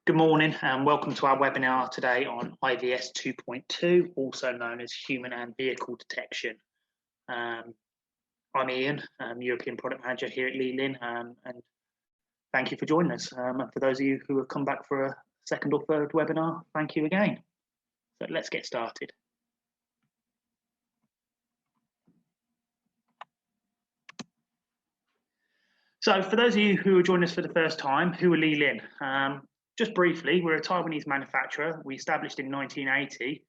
Good morning and welcome to our webinar today on IVS 2.2, also known as Human and Vehicle Detection. I'm Ian, European Product Manager here at LILIN, and thank you for joining us. And for those of you who have come back for a second or third webinar, thank you again. So let's get started. So for those of you who are joining us for the first time, who are LILIN? Just briefly, we're a Taiwanese manufacturer. We established in 1980.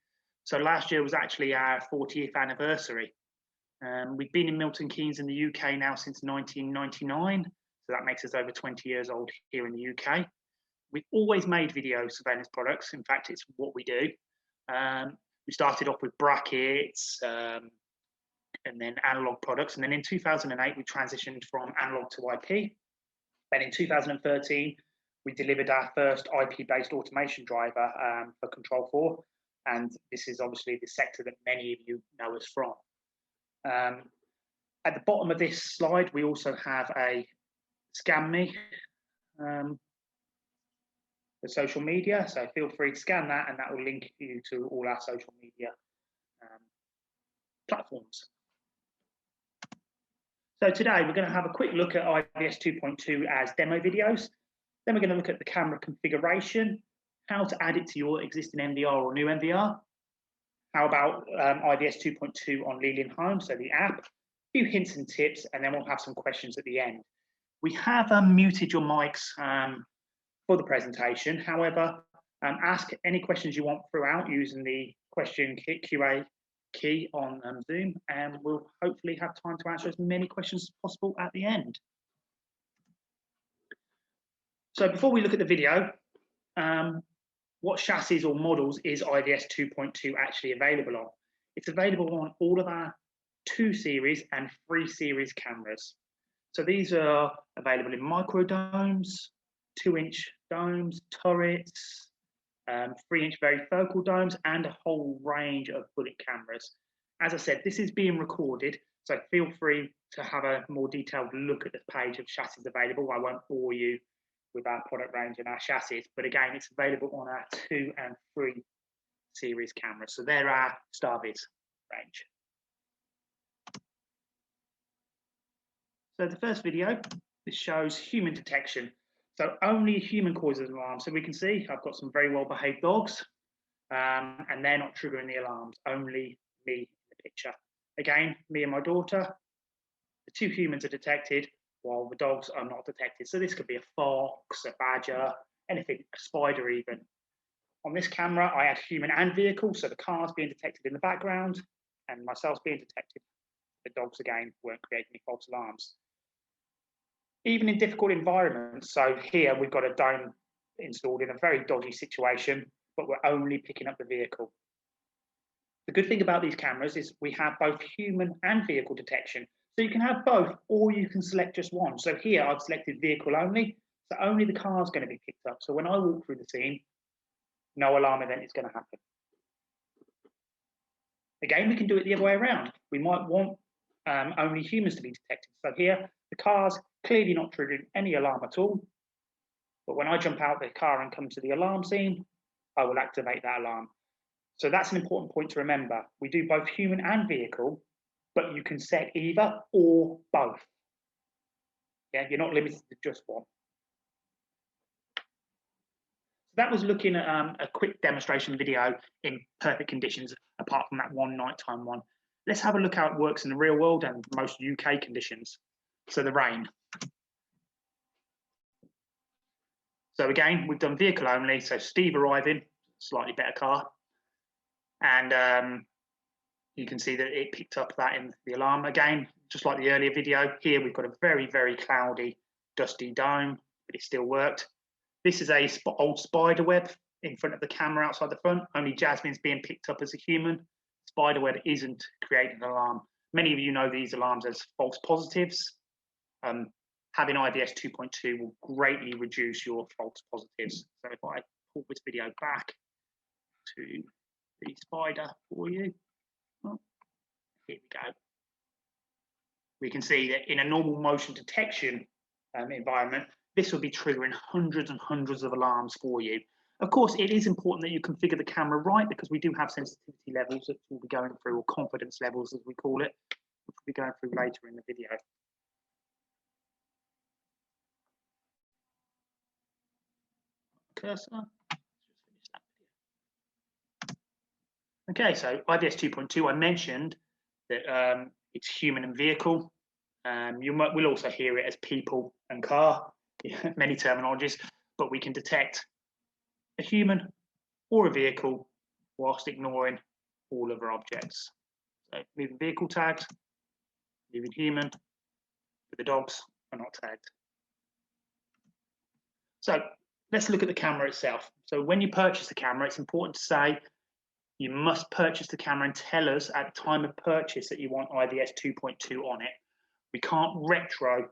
So last year was actually our 40th anniversary. We've been in Milton Keynes in the UK now since 1999. So that makes us over 20 years old here in the UK. We've always made video surveillance products. In fact, it's what we do. We started off with brackets and then analog products. And then in 2008, we transitioned from analog to IP. Then in 2013, we delivered our first IP-based automation driver for Control 4. And this is obviously the sector that many of you know us from. At the bottom of this slide, we also have a Scan Me for social media. So feel free to scan that and that will link you to all our social media platforms. So today we're going to have a quick look at IVS 2.2 as demo videos. Then we're going to look at the camera configuration, how to add it to your existing MVR or new MVR. How about IVS 2.2 on LILIN Home, so the app, a few hints and tips, and then we'll have some questions at the end. We have muted your mics for the presentation. However, ask any questions you want throughout using the question QA key on Zoom, and we'll hopefully have time to answer as many questions as possible at the end. So before we look at the video, what chassis or models is IVS 2.2 actually available on? It's available on all of our 2 series and 3 series cameras. So these are available in micro domes, 2-inch domes, turrets, 3-inch varifocal domes, and a whole range of bullet cameras. As I said, this is being recorded, so feel free to have a more detailed look at the page of chassis available. I won't bore you with our product range and our chassis, but again, it's available on our 2 and 3 series cameras. So they're our Starviz range. So the first video, this shows human detection. So only human causes an alarm. So we can see I've got some very well-behaved dogs, and they're not triggering the alarms, only me in the picture. Again, me and my daughter, the 2 humans are detected, while the dogs are not detected. So this could be a fox, a badger, anything, a spider even. On this camera, I had human and vehicle, so the car's being detected in the background, and myself being detected. The dogs, again, weren't creating any false alarms. Even in difficult environments, so here we've got a dome installed in a very dodgy situation, but we're only picking up the vehicle. The good thing about these cameras is we have both human and vehicle detection. So you can have both, or you can select just one. So here I've selected vehicle only, so only the car is going to be picked up. So when I walk through the scene, no alarm event is going to happen. Again, we can do it the other way around. We might want only humans to be detected. So here, the car's clearly not triggering any alarm at all. But when I jump out the car and come to the alarm scene, I will activate that alarm. So that's an important point to remember. We do both human and vehicle, but you can set either or both. Yeah, you're not limited to just one. So that was looking at a quick demonstration video in perfect conditions, apart from that one nighttime one. Let's have a look how it works in the real world and most UK conditions. So the rain. So again, we've done vehicle only. So Steve arriving, slightly better car. And you can see that it picked up that in the alarm. Again, just like the earlier video, here we've got a very, very cloudy, dusty dome, but it still worked. This is a old spider web in front of the camera outside the front. Only Jasmine's being picked up as a human. Spider web isn't creating an alarm. Many of you know these alarms as false positives. Having IVS 2.2 will greatly reduce your false positives. So if I pull this video back to the spider for you, oh, here we go. We can see that in a normal motion detection environment, this will be triggering hundreds and hundreds of alarms for you. Of course, it is important that you configure the camera right, because we do have sensitivity levels that we'll be going through, or confidence levels as we call it, which we'll be going through later in the video. Cursor. Okay, so IVS 2.2, I mentioned that it's human and vehicle. We'll also hear it as people and car, many terminologies, but we can detect a human or a vehicle whilst ignoring all other objects. So moving vehicle tagged, moving human, but the dogs are not tagged. So let's look at the camera itself. So when you purchase the camera, it's important to say you must purchase the camera and tell us at the time of purchase that you want IVS 2.2 on it. We can't retro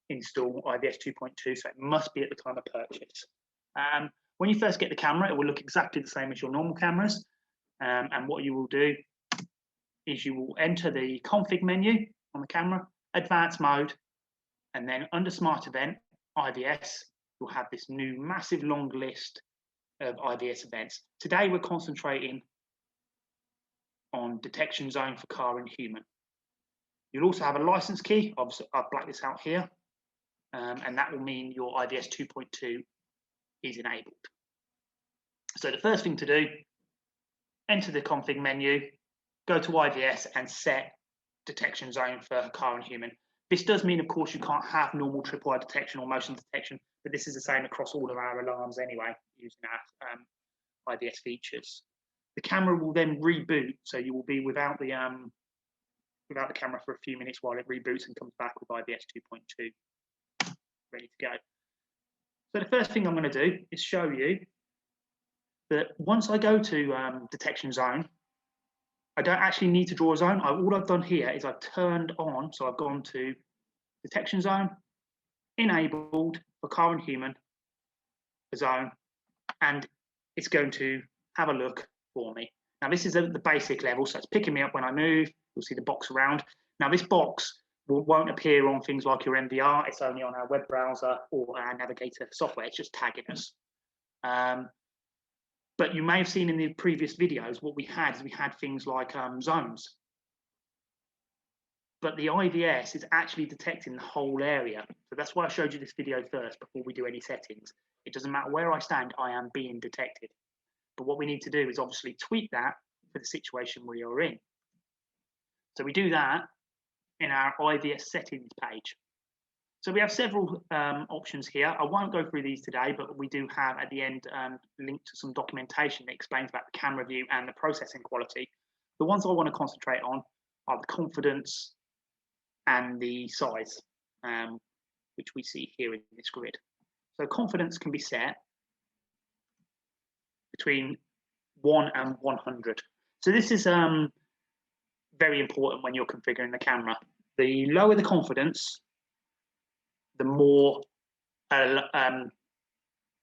install IVS 2.2, so it must be at the time of purchase. When you first get the camera, it will look exactly the same as your normal cameras. And what you will do is you will enter the config menu on the camera, advanced mode, and then under Smart Event, IVS, you'll have this new massive long list of IVS events. Today, we're concentrating on detection zone for car and human. You'll also have a license key. Obviously, I've blacked this out here, and that will mean your IVS 2.2 is enabled. So the first thing to do, enter the config menu, go to IVS and set detection zone for car and human. This does mean, of course, you can't have normal tripwire detection or motion detection, but this is the same across all of our alarms anyway, using our IVS features. The camera will then reboot, so you will be without the camera for a few minutes while it reboots and comes back with IVS 2.2 ready to go. So the first thing I'm going to do is show you that once I go to detection zone, I don't actually need to draw a zone. All I've done here is I've turned on, so I've gone to detection zone, enabled for car and human, a zone, and it's going to have a look for me. Now this is at the basic level, so it's picking me up when I move. You'll see the box around. Now this box won't appear on things like your MVR. It's only on our web browser or our navigator software. It's just tagging us. But you may have seen in the previous videos, what we had is we had things like zones. But the IVS is actually detecting the whole area. So that's why I showed you this video first before we do any settings. It doesn't matter where I stand, I am being detected. But what we need to do is obviously tweak that for the situation we are in. So we do that in our IVS settings page. So we have several options here. I won't go through these today, but we do have at the end linked to some documentation that explains about the camera view and the processing quality. The ones I want to concentrate on are the confidence and the size, which we see here in this grid. So confidence can be set between 1 and 100. So this is very important when you're configuring the camera. The lower the confidence, the more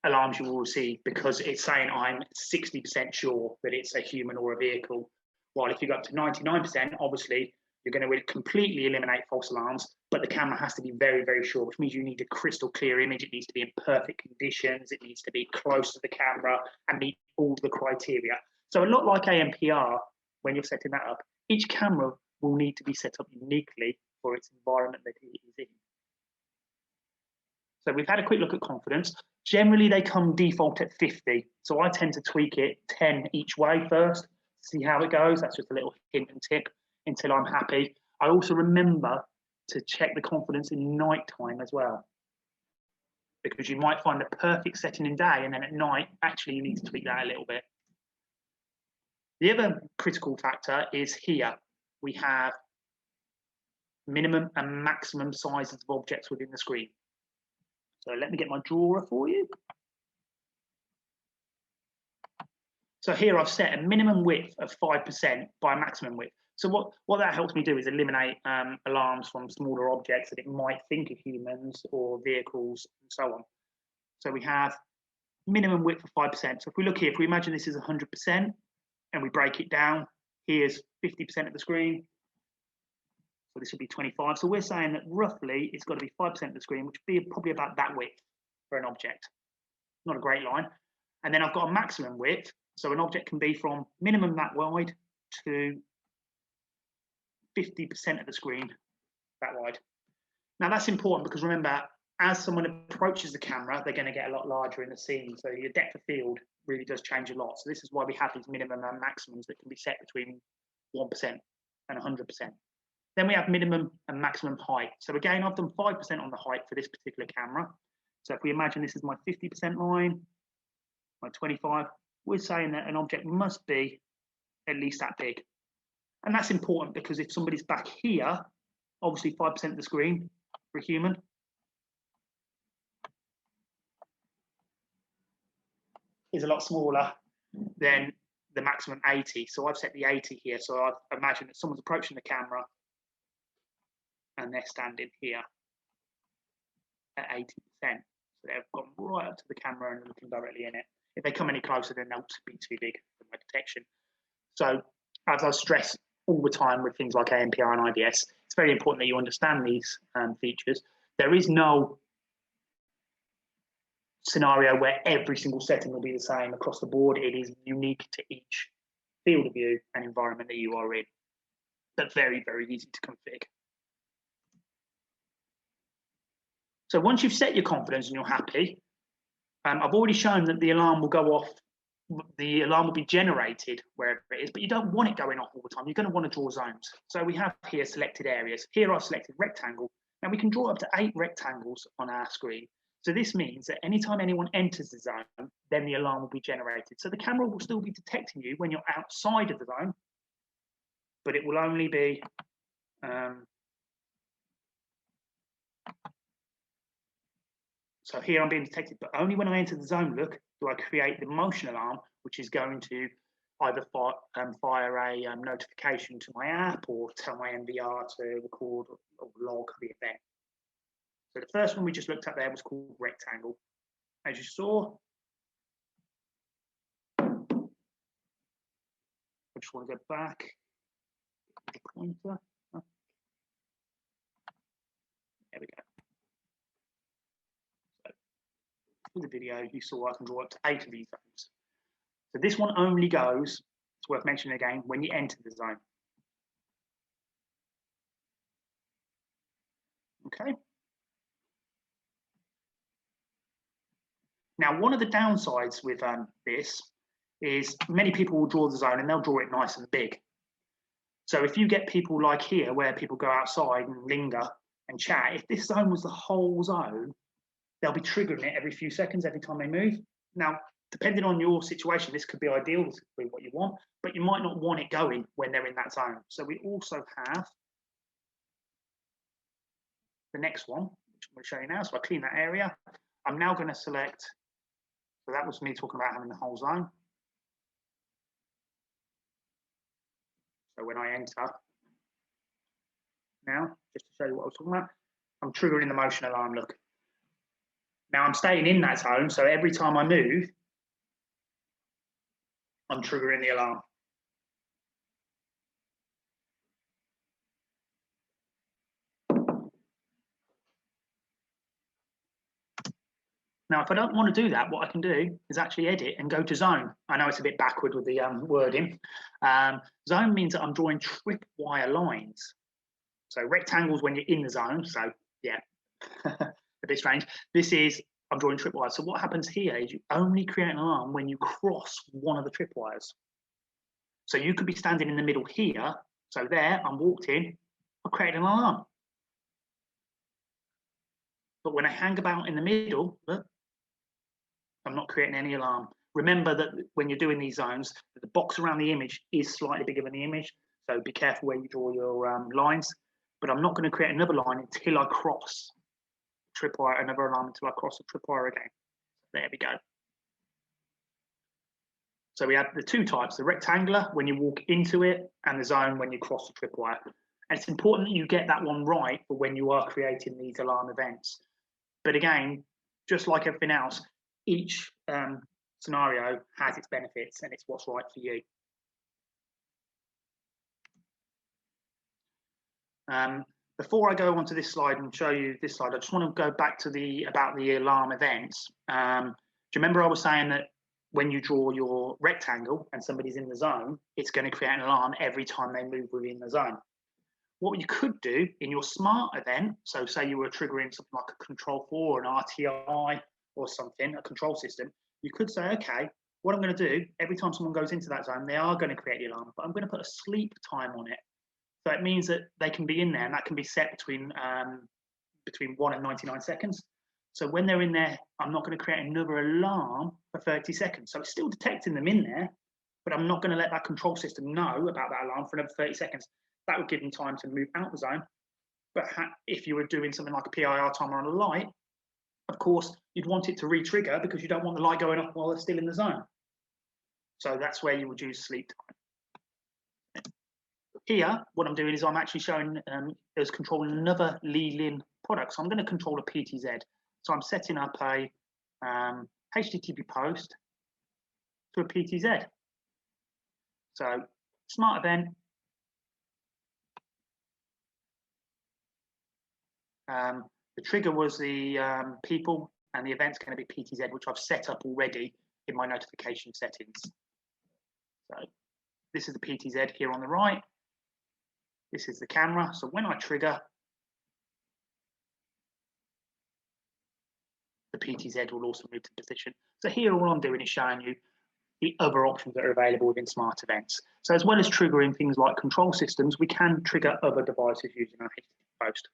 alarms you will receive, because it's saying I'm 60% sure that it's a human or a vehicle. While if you go up to 99%, obviously you're going to completely eliminate false alarms, but the camera has to be very, very sure, which means you need a crystal clear image. It needs to be in perfect conditions. It needs to be close to the camera and meet all the criteria. So a lot like ANPR, when you're setting that up, each camera will need to be set up uniquely for its environment that it is in. So we've had a quick look at confidence. Generally, they come default at 50. So I tend to tweak it 10 each way first, see how it goes. That's just a little hint and tip until I'm happy. I also remember to check the confidence in nighttime as well, because you might find the perfect setting in day, and then at night, actually, you need to tweak that a little bit. The other critical factor is here. We have minimum and maximum sizes of objects within the screen. So let me get my drawer for you. So here I've set a minimum width of 5% by a maximum width. So what that helps me do is eliminate alarms from smaller objects that it might think of humans or vehicles and so on. So we have minimum width of 5%. So if we look here, if we imagine this is 100% and we break it down, here's 50% of the screen. So this would be 25. So we're saying that roughly it's got to be 5% of the screen, which would be probably about that width for an object. Not a great line. And then I've got a maximum width. So an object can be from minimum that wide to 50% of the screen that wide. Now that's important because remember, as someone approaches the camera, they're going to get a lot larger in the scene. So your depth of field really does change a lot. So this is why we have these minimum and maximums that can be set between 1% and 100%. Then we have minimum and maximum height. So again, I've done 5% on the height for this particular camera. So if we imagine this is my 50% line, my 25, we're saying that an object must be at least that big. And that's important because if somebody's back here, obviously 5% of the screen for a human is a lot smaller than the maximum 80. So I've set the 80 here. So I imagine that someone's approaching the camera and they're standing here at 80%. So they've gone right up to the camera and looking directly in it. If they come any closer, then they'll be too big for my detection. So as I stress all the time with things like ANPR and IVS, it's very important that you understand these features. There is no scenario where every single setting will be the same across the board. It is unique to each field of view and environment that you are in, but very, very easy to config. So once you've set your confidence and you're happy, I've already shown that the alarm will go off, the alarm will be generated wherever it is, but you don't want it going off all the time. You're going to want to draw zones. So we have here selected areas. Here I've selected rectangle. Now we can draw up to 8 rectangles on our screen. So this means that anytime anyone enters the zone, then the alarm will be generated. So the camera will still be detecting you when you're outside of the zone, but it will only be so here I'm being detected, but only when I enter the zone look do I create the motion alarm, which is going to either fire a notification to my app or tell my NVR to record or log the event. So the first one we just looked at there was called rectangle. As you saw, I just want to go back. The pointer. There we go. So for the video, you saw I can draw up to 8 of these zones. So this one only goes, it's worth mentioning again, when you enter the zone. Okay. Now, one of the downsides with this is many people will draw the zone and they'll draw it nice and big. So if you get people like here, where people go outside and linger and chat, if this zone was the whole zone, they'll be triggering it every few seconds, every time they move. Now, depending on your situation, this could be ideal, this could be what you want, but you might not want it going when they're in that zone. So we also have the next one, which I'm going to show you now. So I clean that area. I'm now going to select, so that was me talking about having the whole zone. So when I enter now, just to show you what I was talking about, I'm triggering the motion alarm look. Now I'm staying in that zone, so every time I move, I'm triggering the alarm. Now, if I don't want to do that, what I can do is actually edit and go to zone. I know it's a bit backward with the wording. Zone means that I'm drawing tripwire lines. So rectangles when you're in the zone. So yeah, a bit strange. This is, I'm drawing tripwires. So what happens here is you only create an alarm when you cross one of the tripwires. So you could be standing in the middle here. So there, I'm walked in, I've created an alarm. But when I hang about in the middle, look, I'm not creating any alarm. Remember that when you're doing these zones, the box around the image is slightly bigger than the image. So be careful where you draw your lines. But I'm not going to create another line until I cross tripwire, another alarm until I cross the tripwire again. There we go. So we have the two types, the rectangular when you walk into it and the zone when you cross the tripwire. And it's important that you get that one right for when you are creating these alarm events. But again, just like everything else, each scenario has its benefits and it's what's right for you. Before I go on to this slide and show you this slide, I just want to go back to about the alarm events. Do you remember I was saying that when you draw your rectangle and somebody's in the zone, it's going to create an alarm every time they move within the zone? What you could do in your smart event, so say you were triggering something like a control 4 or an RTI or something, a control system, you could say, okay, what I'm going to do, every time someone goes into that zone, they are going to create the alarm, but I'm going to put a sleep time on it. So it means that they can be in there, and that can be set between 1 and 99 seconds. So when they're in there, I'm not going to create another alarm for 30 seconds. So it's still detecting them in there, but I'm not going to let that control system know about that alarm for another 30 seconds. That would give them time to move out the zone. But if you were doing something like a PIR timer on a light, of course, you'd want it to re-trigger because you don't want the light going off while they're still in the zone. So that's where you would use sleep time. Here, what I'm doing is I'm actually showing as controlling another LILIN product. So I'm going to control a PTZ. So I'm setting up a HTTP post to a PTZ. So smart event. The trigger was the people, and the event's going to be PTZ, which I've set up already in my notification settings. So this is the PTZ here on the right. This is the camera. So when I trigger, the PTZ will also move to position. So here all I'm doing is showing you the other options that are available within smart events. So as well as triggering things like control systems, we can trigger other devices using our HTTP post.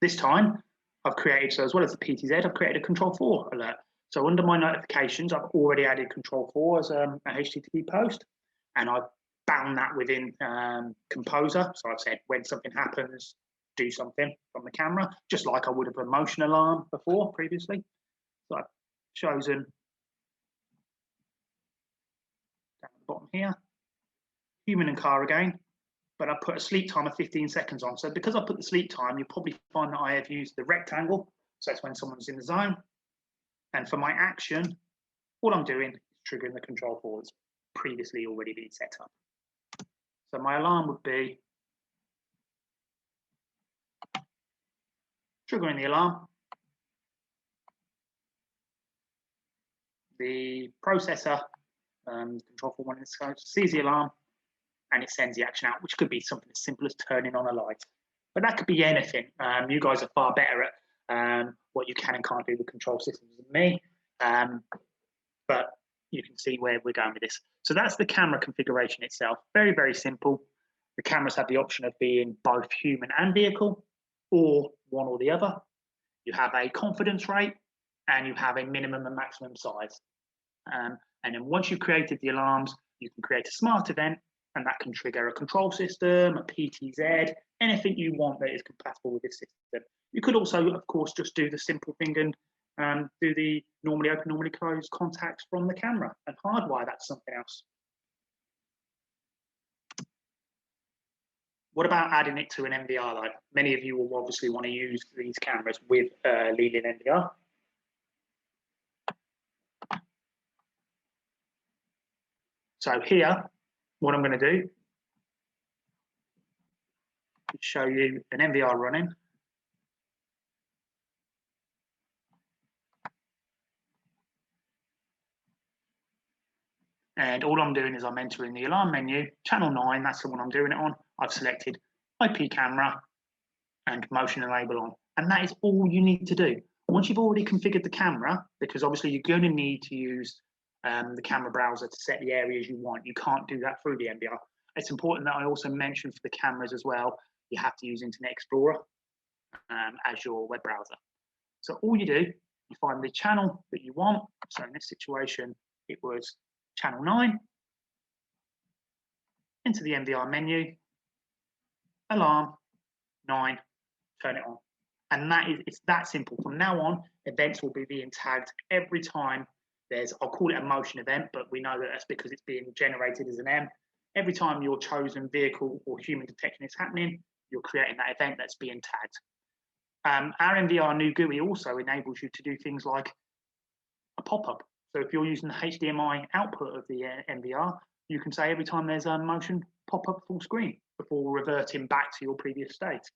This time I've created, so as well as the PTZ, I've created a control 4 alert. So under my notifications, I've already added control 4 as a HTTP post, and I've bound that within Composer. So I've said when something happens, do something from the camera, just like I would have a motion alarm before previously. So I've chosen down the bottom here, human and car again, but I put a sleep time of 15 seconds on. So because I put the sleep time, you'll probably find that I have used the rectangle. So that's when someone's in the zone. And for my action, all I'm doing is triggering the control 4 that's previously already been set up. So my alarm would be triggering the alarm. The processor, control 4 one in this case, sees the alarm and it sends the action out, which could be something as simple as turning on a light. But that could be anything. You guys are far better at what you can and can't do with control systems than me. But you can see where we're going with this. So that's the camera configuration itself. Very, very simple. The cameras have the option of being both human and vehicle, or one or the other. You have a confidence rate, and you have a minimum and maximum size. And then once you've created the alarms, you can create a smart event, and that can trigger a control system, a PTZ, anything you want that is compatible with this system. You could also, of course, just do the simple thing and do the normally open, normally closed contacts from the camera and hardwire that to something else. What about adding it to an NVR though? Many of you will obviously want to use these cameras with LILIN NVR. So here, what I'm going to do is show you an NVR running. And all I'm doing is I'm entering the alarm menu, channel 9, that's the one I'm doing it on. I've selected IP camera and motion enable on. And that is all you need to do. Once you've already configured the camera, because obviously you're going to need to use the camera browser to set the areas you want. You can't do that through the NVR. It's important that I also mention for the cameras as well, you have to use Internet Explorer as your web browser. So all you do, you find the channel that you want. So in this situation, it was channel 9. Into the NVR menu, alarm 9, turn it on. And it's that simple. From now on, events will be being tagged every time I'll call it a motion event, but we know that that's because it's being generated as an M. Every time your chosen vehicle or human detection is happening, you're creating that event that's being tagged. Our NVR new GUI also enables you to do things like a pop-up. So if you're using the HDMI output of the NVR, you can say every time there's a motion, pop up full screen before reverting back to your previous state.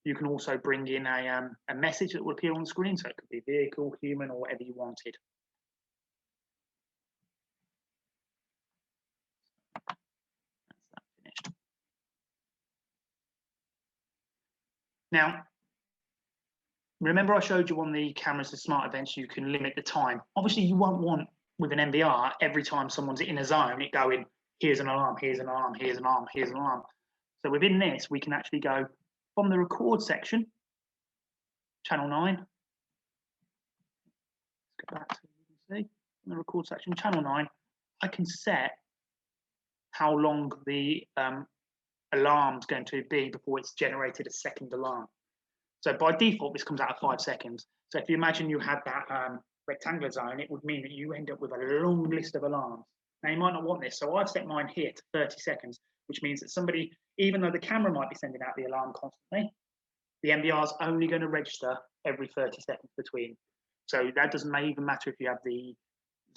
You can also bring in a message that will appear on the screen, so it could be vehicle, human, or whatever you wanted. That's that finished. Now, remember I showed you on the cameras, the smart events, you can limit the time. Obviously, you won't want, with an MVR, every time someone's in a zone, it going, here's an alarm, here's an alarm, here's an alarm, here's an alarm. So within this, we can actually go from the record section, channel 9. Let's go back to what you can see. In the record section, channel 9, I can set how long the alarm's going to be before it's generated a second alarm. So by default, this comes out at 5 seconds. So if you imagine you had that rectangular zone, it would mean that you end up with a long list of alarms. Now, you might not want this, so I've set mine here to 30 seconds, which means that somebody, even though the camera might be sending out the alarm constantly, the MVR is only going to register every 30 seconds between. So that doesn't even matter if you have the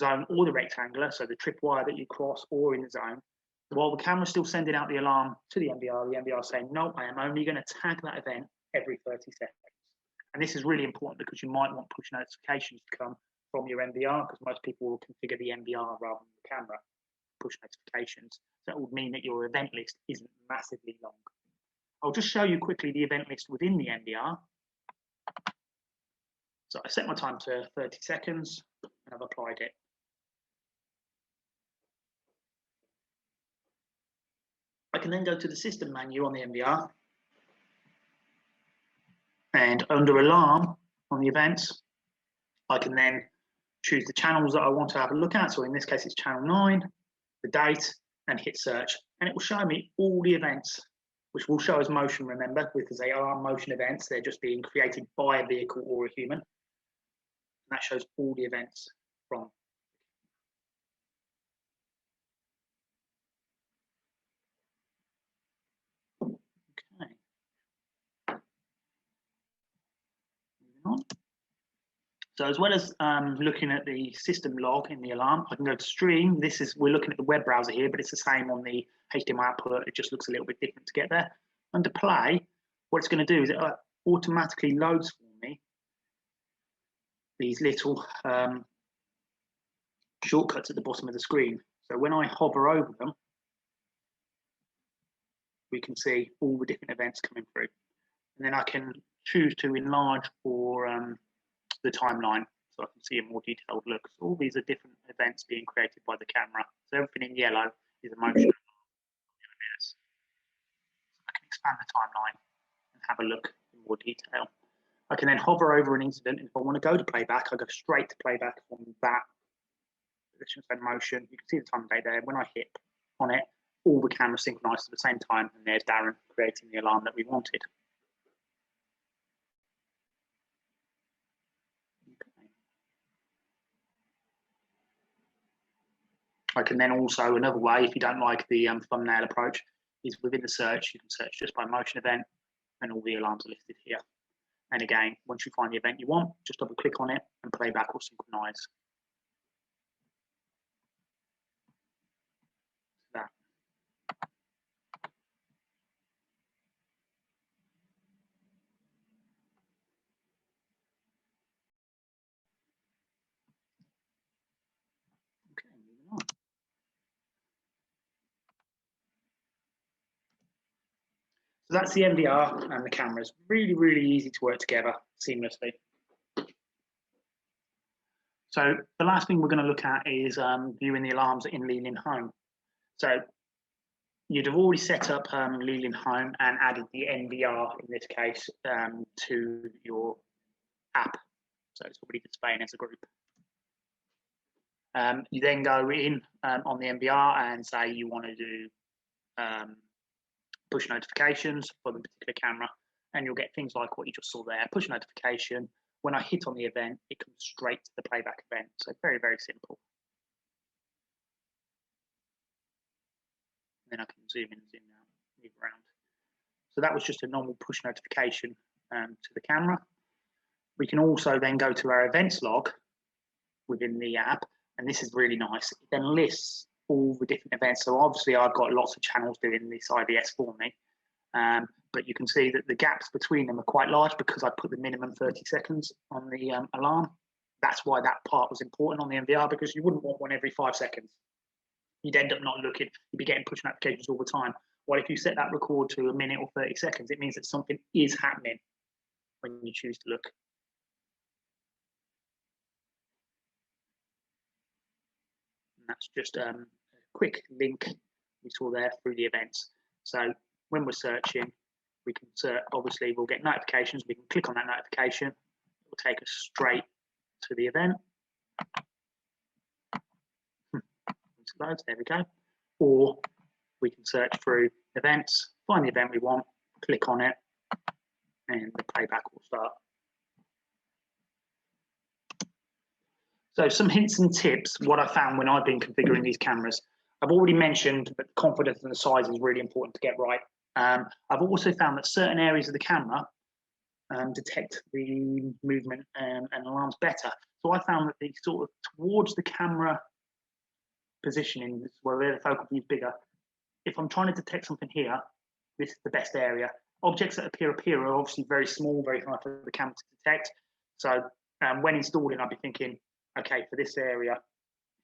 zone or the rectangular, so the tripwire that you cross or in the zone. While the camera's still sending out the alarm to the MVR is saying, no, I am only going to tag that event every 30 seconds. And this is really important because you might want push notifications to come from your MVR, because most people will configure the MVR rather than the camera push notifications. So it would mean that your event list isn't massively long. I'll just show you quickly the event list within the MVR. So I set my time to 30 seconds and I've applied it. I can then go to the system menu on the MVR, and under alarm on the events, I can then choose the channels that I want to have a look at. So in this case, it's channel 9, the date, and hit search. And it will show me all the events, which will show as motion, remember, because they are motion events. They're just being created by a vehicle or a human. And that shows all the events from. Okay. Moving on. So as well as looking at the system log in the alarm, I can go to stream. We're looking at the web browser here, but it's the same on the HDMI output. It just looks a little bit different to get there. Under play, what it's going to do is it automatically loads for me these little shortcuts at the bottom of the screen. So when I hover over them, we can see all the different events coming through. And then I can choose to enlarge or the timeline, so I can see a more detailed look. So all these are different events being created by the camera. So everything in yellow is a motion. So I can expand the timeline and have a look in more detail. I can then hover over an incident, and if I want to go to playback, I go straight to playback from that. Let's just say motion. You can see the time and date there. When I hit on it, all the cameras synchronized at the same time, and there's Darren creating the alarm that we wanted. I can then also, another way, if you don't like the thumbnail approach, is within the search, you can search just by motion event, and all the alarms are listed here. And again, once you find the event you want, just double click on it and playback or synchronize. That. Okay, moving on. So that's the MVR and the cameras. Really, really easy to work together seamlessly. So the last thing we're going to look at is viewing the alarms in LILIN Home. So you'd have already set up LILIN Home and added the MVR, in this case, to your app. So it's already displaying as a group. You then go in on the MVR and say you want to do push notifications for the particular camera, and you'll get things like what you just saw there, push notification. When I hit on the event, it comes straight to the playback event. So very, very simple. And then I can zoom in, zoom out, move around. So that was just a normal push notification to the camera. We can also then go to our events log within the app, and this is really nice. It then lists all the different events. So obviously I've got lots of channels doing this IVS for me, but you can see that the gaps between them are quite large because I put the minimum 30 seconds on the alarm. That's why that part was important on the MVR, because you wouldn't want one every 5 seconds. You'd end up not looking, you'd be getting push notifications all the time. Well, if you set that record to a minute or 30 seconds, it means that something is happening when you choose to look. And that's just a quick link we saw there through the events. So when we're searching, we can search, obviously we'll get notifications, we can click on that notification, it will take us straight to the event. Loads, there we go. Or we can search through events, find the event we want, click on it, and the playback will start. So some hints and tips, what I found when I've been configuring these cameras. I've already mentioned that confidence and the size is really important to get right. I've also found that certain areas of the camera detect the movement and alarms better. So I found that the sort of towards the camera positioning, where the focal view is bigger, if I'm trying to detect something here, this is the best area. Objects that appear up here are obviously very small, very hard for the camera to detect. So when installing, I'd be thinking, okay, for this area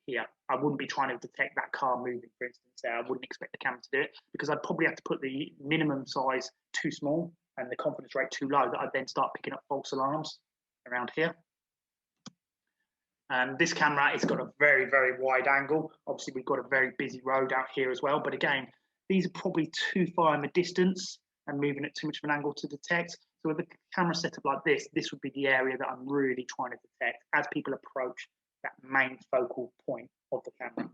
here, I wouldn't be trying to detect that car moving, for instance. I wouldn't expect the camera to do it, because I'd probably have to put the minimum size too small and the confidence rate too low, that I'd then start picking up false alarms around here. This camera, it's got a very, very wide angle. Obviously, we've got a very busy road out here as well. But again, these are probably too far in the distance and moving at too much of an angle to detect. So with a camera setup like this would be the area that I'm really trying to detect as people approach that main focal point of the camera.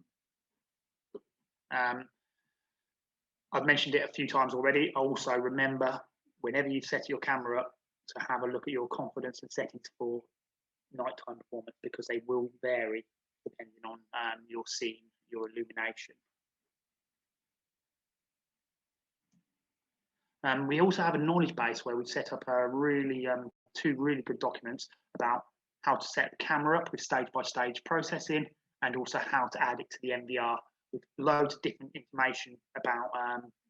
I've mentioned it a few times already. Also, remember, whenever you set your camera up, to have a look at your confidence and settings for nighttime performance, because they will vary depending on your scene, your illumination. We also have a knowledge base where we've set up a really two really good documents about how to set the camera up with stage-by-stage processing, and also how to add it to the MVR, with loads of different information about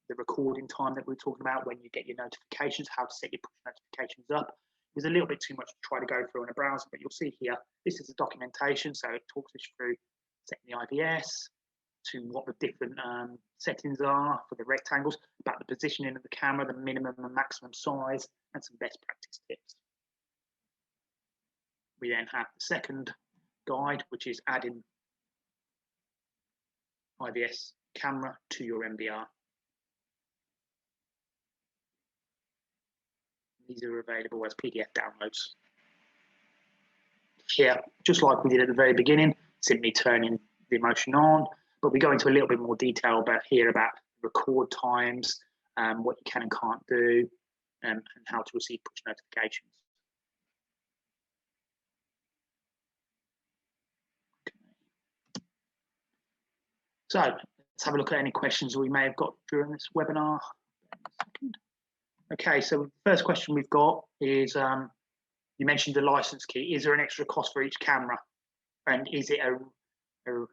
the recording time that we were talking about, when you get your notifications, how to set your push notifications up. There's a little bit too much to try to go through on a browser, but you'll see here, this is the documentation. So it talks us through setting the IVS, to what the different settings are for the rectangles, about the positioning of the camera, the minimum and maximum size, and some best practice tips. We then have the second guide, which is adding IVS camera to your MVR. These are available as PDF downloads. Here, just like we did at the very beginning, simply turning the motion on, but we go into a little bit more detail about record times, what you can and can't do, and how to receive push notifications. Okay. So let's have a look at any questions we may have got during this webinar. Okay, so the first question we've got is, you mentioned the license key. Is there an extra cost for each camera? And is it a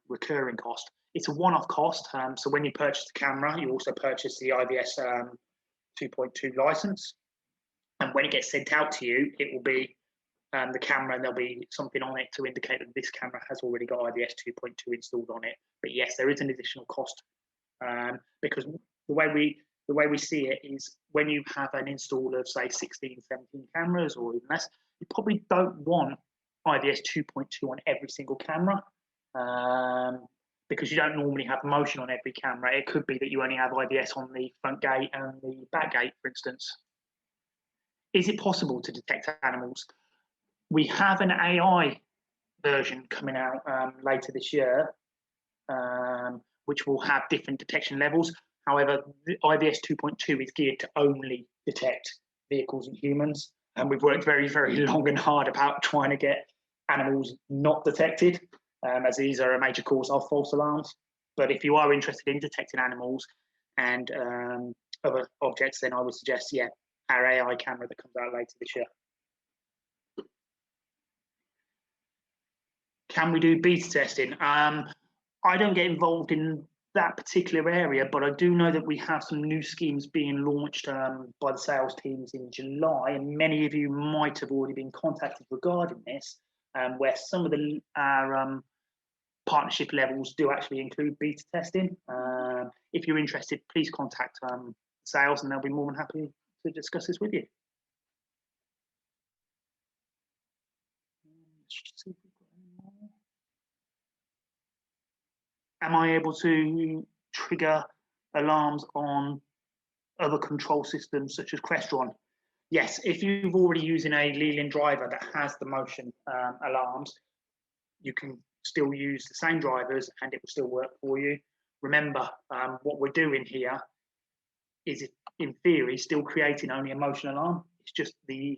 recurring cost? It's a one-off cost. So when you purchase the camera, you also purchase the IVS 2.2 license. And when it gets sent out to you, it will be the camera, and there'll be something on it to indicate that this camera has already got IVS 2.2 installed on it. But yes, there is an additional cost, because the way we see it is, when you have an install of, say, 16, 17 cameras or even less, you probably don't want IVS 2.2 on every single camera, because you don't normally have motion on every camera. It could be that you only have IVS on the front gate and the back gate, for instance. Is it possible to detect animals? We have an AI version coming out later this year, which will have different detection levels. However, the IVS 2.2 is geared to only detect vehicles and humans. And we've worked very, very long and hard about trying to get animals not detected, as these are a major cause of false alarms. But if you are interested in detecting animals and other objects, then I would suggest, yeah, our AI camera that comes out later this year. Can we do beta testing? I don't get involved in that particular area, but I do know that we have some new schemes being launched by the sales teams in July, and many of you might have already been contacted regarding this, where some of our partnership levels do actually include beta testing. If you're interested, please contact sales, and they'll be more than happy to discuss this with you. Am I able to trigger alarms on other control systems such as Crestron? Yes, if you've already using a LILIN driver that has the motion alarms, you can still use the same drivers and it will still work for you. Remember, what we're doing here is, in theory, still creating only a motion alarm. It's just the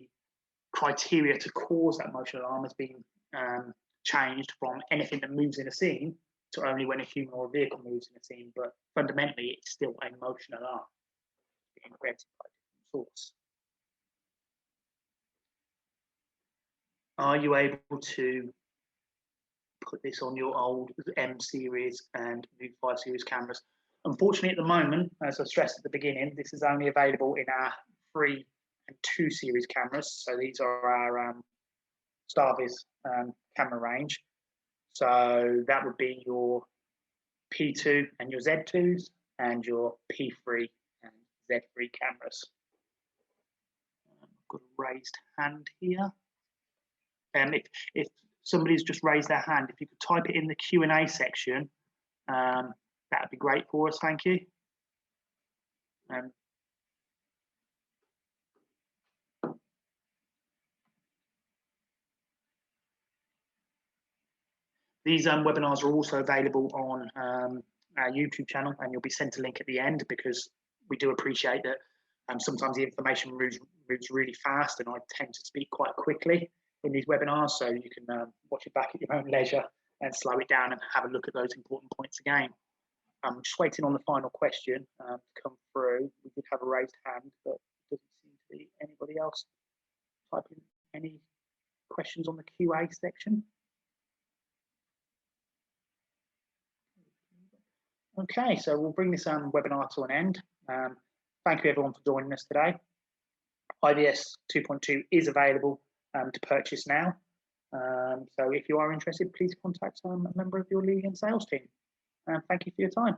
criteria to cause that motion alarm has been changed from anything that moves in a scene to only when a human or a vehicle moves in a scene. But fundamentally, it's still a motion alarm being created by a different source. Are you able to put this on your old M series and new 5 series cameras? Unfortunately, at the moment, as I stressed at the beginning, this is only available in our 3 and 2 series cameras. So these are our Starviz camera range. So that would be your P2 and your Z2s and your P3 and Z3 cameras. I've got a raised hand here. If somebody's just raised their hand, if you could type it in the Q&A section, that would be great for us, thank you. These webinars are also available on our YouTube channel, and you'll be sent a link at the end, because we do appreciate that sometimes the information moves really fast, and I tend to speak quite quickly in these webinars, so you can watch it back at your own leisure and slow it down and have a look at those important points again. I'm just waiting on the final question to come through. We did have a raised hand, but it doesn't seem to be anybody else typing any questions on the QA section. Okay, so we'll bring this webinar to an end. Thank you everyone for joining us today. IVS 2.2 is available to purchase now. So if you are interested, please contact a member of your LILIN sales team. Thank you for your time.